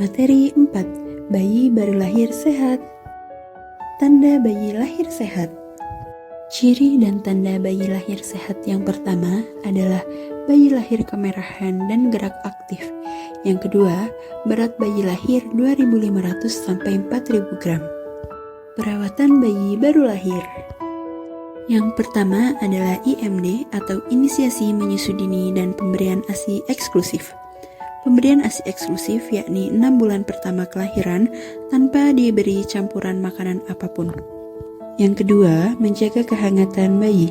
Materi 4. Bayi baru lahir sehat. Tanda bayi lahir sehat. Ciri dan tanda bayi lahir sehat yang pertama adalah bayi lahir kemerahan dan gerak aktif. Yang kedua, berat bayi lahir 2.500 sampai 4.000 gram. Perawatan bayi baru lahir. Yang pertama adalah IMD atau inisiasi menyusu dini dan pemberian ASI eksklusif. Pemberian ASI eksklusif yakni 6 bulan pertama kelahiran tanpa diberi campuran makanan apapun. Yang kedua, menjaga kehangatan bayi.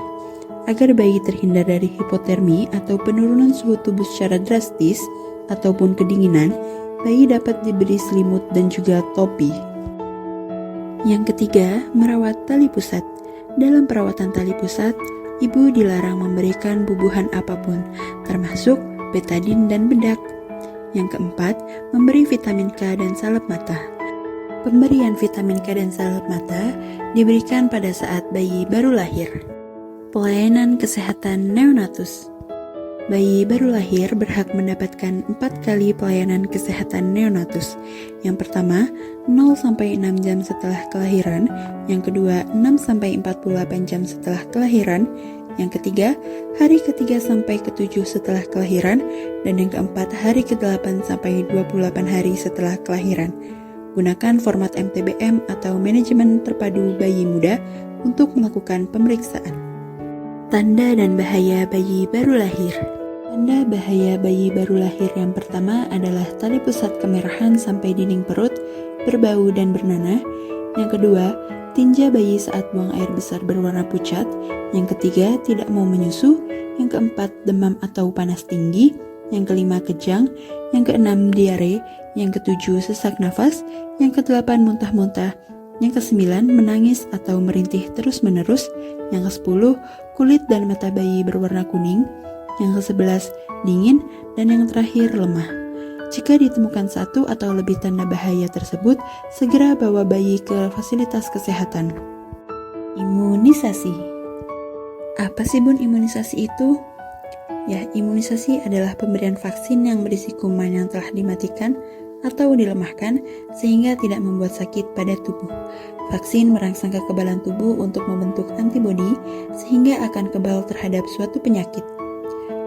Agar bayi terhindar dari hipotermi atau penurunan suhu tubuh secara drastis ataupun kedinginan, bayi dapat diberi selimut dan juga topi. Yang ketiga, merawat tali pusat. Dalam perawatan tali pusat, ibu dilarang memberikan bubuhan apapun, termasuk betadin dan bedak. Yang keempat, memberi vitamin K dan salep mata. Pemberian vitamin K dan salep mata diberikan pada saat bayi baru lahir. Pelayanan kesehatan neonatus. Bayi baru lahir berhak mendapatkan 4 kali pelayanan kesehatan neonatus. Yang pertama, 0-6 jam setelah kelahiran. Yang kedua, 6-48 jam setelah kelahiran. Yang ketiga, hari ke-3 sampai ke-7 setelah kelahiran, dan yang keempat, hari ke-8 sampai 28 hari setelah kelahiran. Gunakan format MTBM atau manajemen terpadu bayi muda untuk melakukan pemeriksaan. Tanda dan bahaya bayi baru lahir. Tanda bahaya bayi baru lahir yang pertama adalah tali pusat kemerahan sampai dinding perut, berbau dan bernanah. Yang kedua, tinja bayi saat buang air besar berwarna pucat. Yang ketiga, tidak mau menyusu. Yang keempat, demam atau panas tinggi. Yang kelima, kejang. Yang keenam, diare. Yang ketujuh, sesak nafas. Yang kedelapan, muntah-muntah. Yang kesembilan, menangis atau merintih terus-menerus. Yang kesepuluh, kulit dan mata bayi berwarna kuning. Yang kesebelas, dingin. Dan yang terakhir, lemah. Jika ditemukan satu atau lebih tanda bahaya tersebut, segera bawa bayi ke fasilitas kesehatan. Imunisasi. Apa sih Bun imunisasi itu? Ya, imunisasi adalah pemberian vaksin yang berisi kuman yang telah dimatikan atau dilemahkan sehingga tidak membuat sakit pada tubuh. Vaksin merangsang kekebalan tubuh untuk membentuk antibodi sehingga akan kebal terhadap suatu penyakit.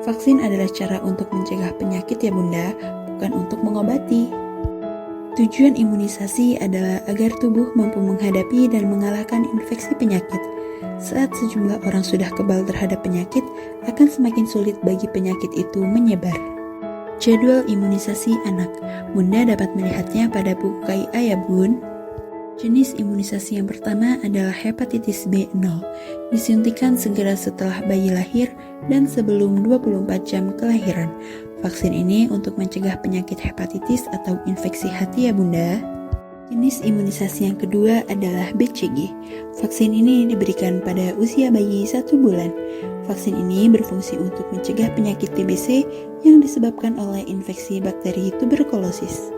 Vaksin adalah cara untuk mencegah penyakit ya Bunda, bukan untuk mengobati. Tujuan imunisasi adalah agar tubuh mampu menghadapi dan mengalahkan infeksi penyakit. Saat sejumlah orang sudah kebal terhadap penyakit, akan semakin sulit bagi penyakit itu menyebar. Jadwal imunisasi anak. Bunda dapat melihatnya pada buku KIA ya Bun. Jenis imunisasi yang pertama adalah hepatitis B0. Disuntikan segera setelah bayi lahir dan sebelum 24 jam kelahiran. Vaksin ini untuk mencegah penyakit hepatitis atau infeksi hati ya Bunda. Jenis imunisasi yang kedua adalah BCG. Vaksin ini diberikan pada usia bayi 1 bulan. Vaksin ini berfungsi untuk mencegah penyakit TBC yang disebabkan oleh infeksi bakteri tuberkulosis.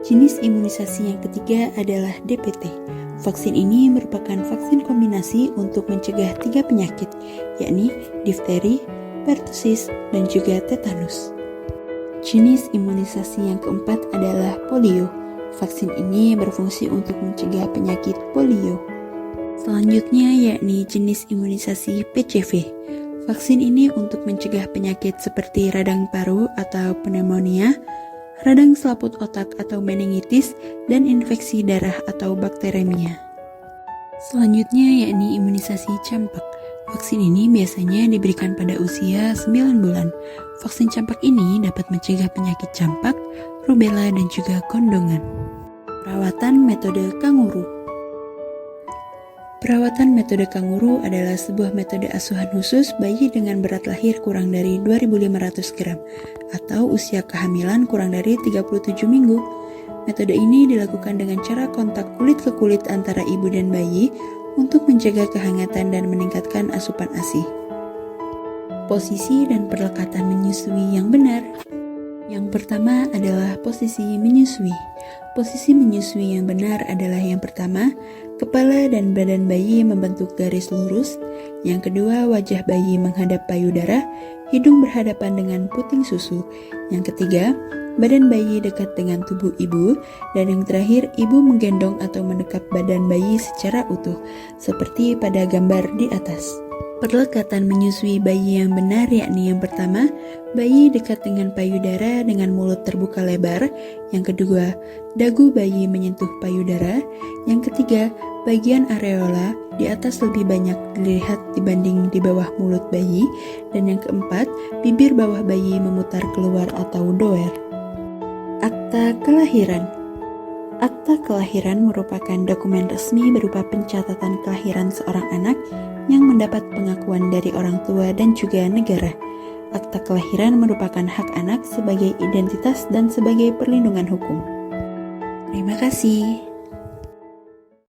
Jenis imunisasi yang ketiga adalah DPT. Vaksin ini merupakan vaksin kombinasi untuk mencegah 3 penyakit, yakni difteri, pertusis, dan juga tetanus. Jenis imunisasi yang keempat adalah polio. Vaksin ini berfungsi untuk mencegah penyakit polio. Selanjutnya yakni jenis imunisasi PCV. Vaksin ini untuk mencegah penyakit seperti radang paru atau pneumonia, radang selaput otak atau meningitis, dan infeksi darah atau bakteremia. Selanjutnya yakni imunisasi campak. Vaksin ini biasanya diberikan pada usia 9 bulan. Vaksin campak ini dapat mencegah penyakit campak, rubella, dan juga kondongan. Perawatan metode kanguru. Perawatan metode kanguru adalah sebuah metode asuhan khusus bayi dengan berat lahir kurang dari 2.500 gram atau usia kehamilan kurang dari 37 minggu. Metode ini dilakukan dengan cara kontak kulit ke kulit antara ibu dan bayi untuk menjaga kehangatan dan meningkatkan asupan ASI. Posisi dan perlekatan menyusui yang benar. Yang pertama adalah posisi menyusui. Posisi menyusui yang benar adalah yang pertama, kepala dan badan bayi membentuk garis lurus. Yang kedua, wajah bayi menghadap payudara, hidung berhadapan dengan puting susu. Yang ketiga, badan bayi dekat dengan tubuh ibu. Dan yang terakhir, ibu menggendong atau mendekap badan bayi secara utuh, seperti pada gambar di atas. Perlekatan menyusui bayi yang benar yakni yang pertama, bayi dekat dengan payudara dengan mulut terbuka lebar. Yang kedua, dagu bayi menyentuh payudara. Yang ketiga, bagian areola di atas lebih banyak dilihat dibanding di bawah mulut bayi. Dan yang keempat, bibir bawah bayi memutar keluar atau doer. Akta kelahiran. Akta kelahiran merupakan dokumen resmi berupa pencatatan kelahiran seorang anak yang mendapat pengakuan dari orang tua dan juga negara. Akta kelahiran merupakan hak anak sebagai identitas dan sebagai perlindungan hukum. Terima kasih.